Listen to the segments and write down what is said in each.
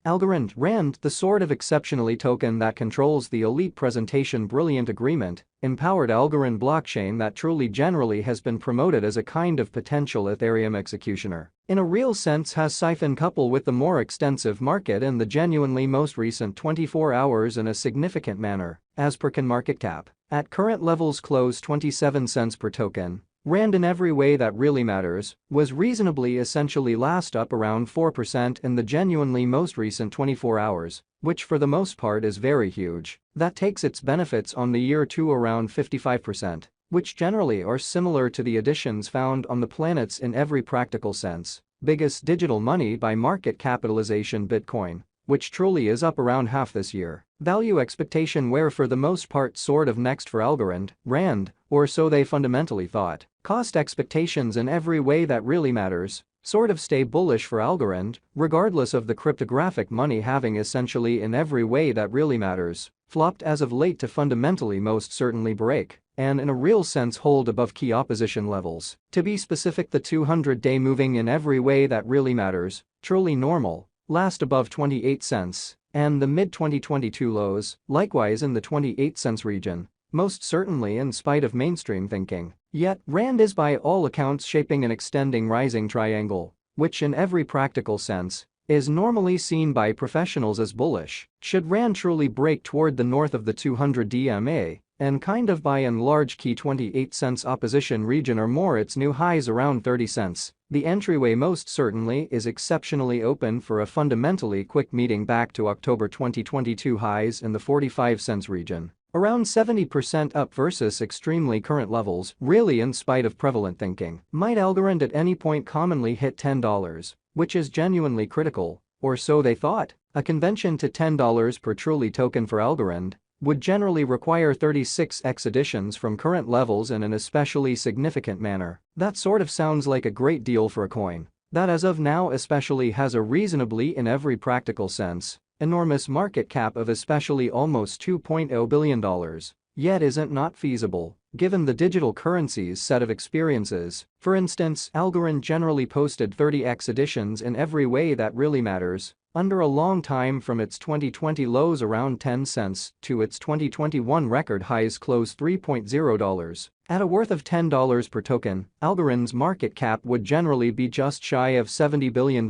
Algorand Rand, the sort of exceptionally token that controls the elite presentation brilliant agreement, empowered Algorand blockchain that truly generally has been promoted as a kind of potential Ethereum executioner. In a real sense has siphoned couple with the more extensive market in the genuinely most recent 24 hours in a significant manner, as per CoinMarketCap. At current levels close 27 cents per token. Rand in every way that really matters was reasonably essentially last up around 4% in the genuinely most recent 24 hours, which for the most part is very huge. That takes its benefits on the year to around 55%, which generally are similar to the additions found on the planet's in every practical sense biggest digital money by market capitalization Bitcoin, which truly is up around half this year. Value expectation were for the most part sort of next for Algorand, Rand, or so they fundamentally thought. Cost expectations in every way that really matters sort of stay bullish for Algorand, regardless of the cryptographic money having essentially in every way that really matters flopped as of late to fundamentally most certainly break and in a real sense hold above key opposition levels. To be specific, the 200-day moving in every way that really matters, truly normal, last above 28 cents, and the mid-2022 lows, likewise in the 28 cents region, most certainly in spite of mainstream thinking. Yet, Rand is by all accounts shaping an extending rising triangle, which in every practical sense is normally seen by professionals as bullish. Should Rand truly break toward the north of the 200 DMA, and kind of by and large key 28 cents opposition region or more its new highs around 30 cents, the entryway most certainly is exceptionally open for a fundamentally quick meeting back to October 2022 highs in the 45 cents region. Around 70% up versus extremely current levels, really in spite of prevalent thinking. Might Algorand at any point commonly hit $10, which is genuinely critical, or so they thought? A convention to $10 per truly token for Algorand would generally require 36x additions from current levels in an especially significant manner. That sort of sounds like a great deal for a coin that as of now especially has a reasonably in every practical sense enormous market cap of especially almost $2.0 billion, yet isn't not feasible, given the digital currency's set of experiences. For instance, Algorand generally posted 30x additions in every way that really matters, under a long time from its 2020 lows around 10 cents to its 2021 record highs close $3.0. At a worth of $10 per token, Algorand's market cap would generally be just shy of $70 billion.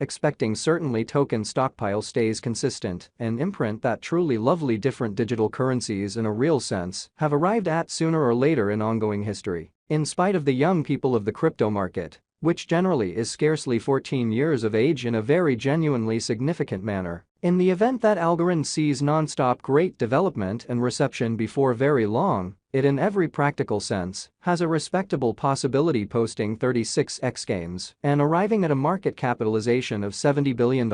Expecting certainly token stockpile stays consistent and imprint that truly lovely different digital currencies in a real sense have arrived at sooner or later in ongoing history. In spite of the young people of the crypto market, which generally is scarcely 14 years of age in a very genuinely significant manner. In the event that Algorand sees non-stop great development and reception before very long, it in every practical sense has a respectable possibility posting 36x gains and arriving at a market capitalization of $70 billion,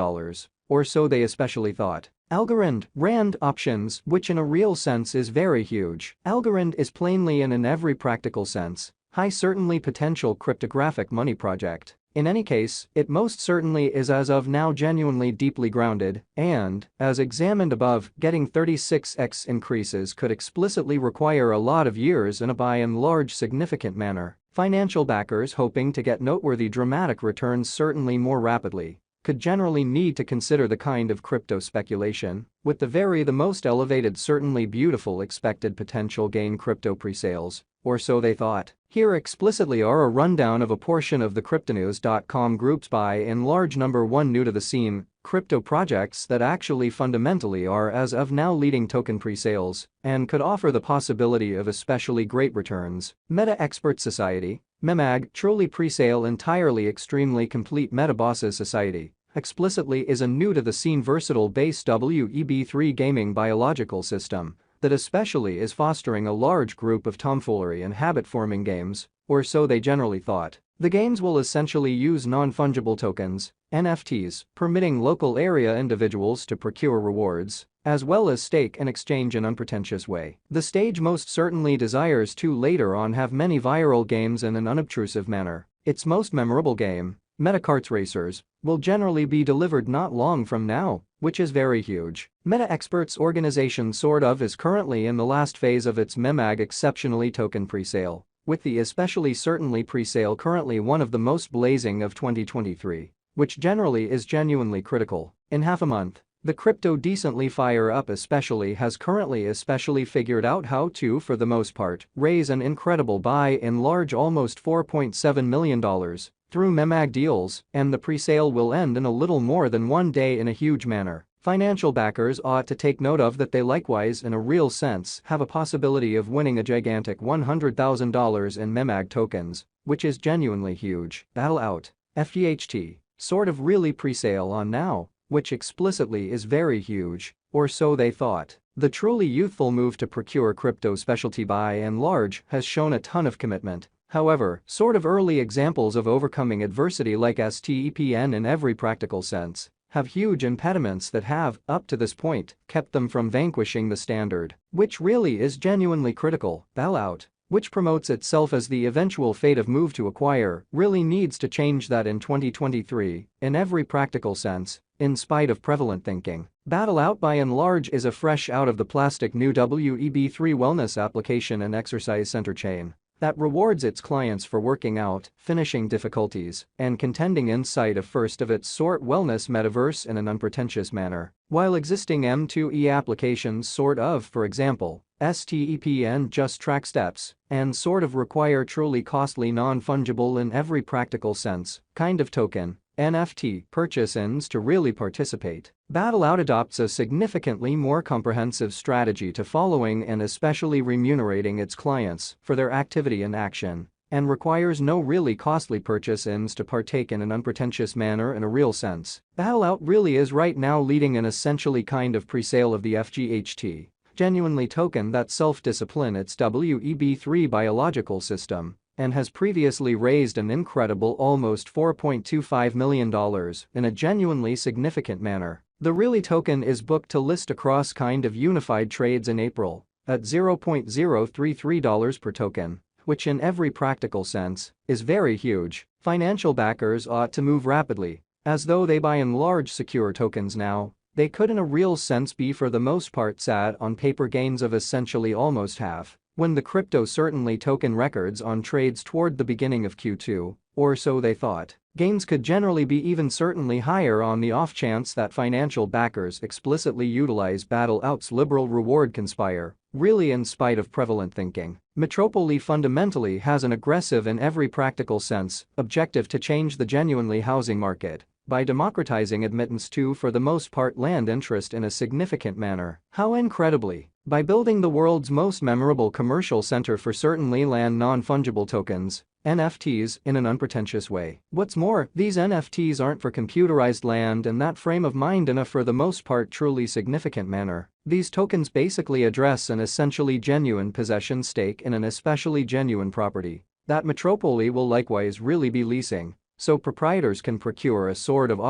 or so they especially thought. Algorand, Rand options, which in a real sense is very huge. Algorand is plainly and in every practical sense high certainly potential cryptographic money project. In any case, it most certainly is as of now genuinely deeply grounded and, as examined above, getting 36x increases could explicitly require a lot of years in a by and large significant manner. Financial backers hoping to get noteworthy dramatic returns certainly more rapidly could generally need to consider the kind of crypto speculation with the most elevated certainly beautiful expected potential gain crypto pre-sales, or so they thought. Here explicitly are a rundown of a portion of the cryptonews.com groups by and large number 1 new to the scene crypto projects that actually fundamentally are as of now leading token pre-sales and could offer the possibility of especially great returns. Meta Expert Society, MEMAG, truly pre-sale entirely extremely complete Meta Bosses Society, explicitly is a new to the scene versatile base Web3 gaming biological system that especially is fostering a large group of tomfoolery and habit-forming games, or so they generally thought. The games will essentially use non-fungible tokens, NFTs, permitting local area individuals to procure rewards, as well as stake and exchange in unpretentious way. The stage most certainly desires to later on have many viral games in an unobtrusive manner. Its most memorable game, Meta Karts Racers, will generally be delivered not long from now, which is very huge. Meta Experts organization sort of is currently in the last phase of its MEMAG exceptionally token pre-sale, with the especially certainly pre-sale currently one of the most blazing of 2023. which generally is genuinely critical. In half a month, the crypto decently fire up has currently figured out how to, for the most part, raise an incredible buy in large, almost $4.7 million through memag deals, and the pre-sale will end in a little more than 1 day in a huge manner. Financial backers ought to take note of that they likewise, in a real sense, have a possibility of winning a gigantic $100,000 in memag tokens, which is genuinely huge. Battle out. FGHT. Sort of really pre-sale on now, which explicitly is very huge, or so they thought. The truly youthful move to procure crypto specialty by and large has shown a ton of commitment. However, sort of early examples of overcoming adversity like STEPN in every practical sense have huge impediments that have, up to this point, kept them from vanquishing the standard, which really is genuinely critical. Bailout, which promotes itself as the eventual fate of move to acquire, really needs to change that in 2023, in every practical sense, in spite of prevalent thinking. Battle out by and large is a fresh out of the plastic new Web3 wellness application and exercise center chain that rewards its clients for working out, finishing difficulties, and contending inside a first-of-its-sort wellness metaverse in an unpretentious manner. While existing M2E applications for example, STEPN just track steps and require truly costly non-fungible in every practical sense kind of token NFT purchase-ins to really participate. BattleOut adopts a significantly more comprehensive strategy to following and especially remunerating its clients for their activity in action, and requires no really costly purchase-ins to partake in an unpretentious manner in a real sense. BattleOut really is right now leading an essentially kind of pre-sale of the FGHT, genuinely token that self-discipline its Web3 biological system, and has previously raised an incredible almost $4.25 million in a genuinely significant manner. The really token is booked to list across kind of unified trades in April at $0.033 per token, which in every practical sense is very huge. Financial backers ought to move rapidly, as though they by and large secure tokens now. They could in a real sense be for the most part sat on paper gains of essentially almost half, when the crypto certainly token records on trades toward the beginning of Q2, or so they thought. Gains could generally be even certainly higher on the off chance that financial backers explicitly utilize BattleOut's liberal reward conspire, really in spite of prevalent thinking. Metropoly fundamentally has an aggressive in every practical sense objective to change the genuinely housing market by democratizing admittance to, for the most part, land interest in a significant manner. How incredibly! By building the world's most memorable commercial center for certainly land non-fungible tokens, NFTs, in an unpretentious way. What's more, these NFTs aren't for computerized land and that frame of mind in a for the most part truly significant manner. These tokens basically address an essentially genuine possession stake in an especially genuine property that Metropoly will likewise really be leasing, so proprietors can procure a sort of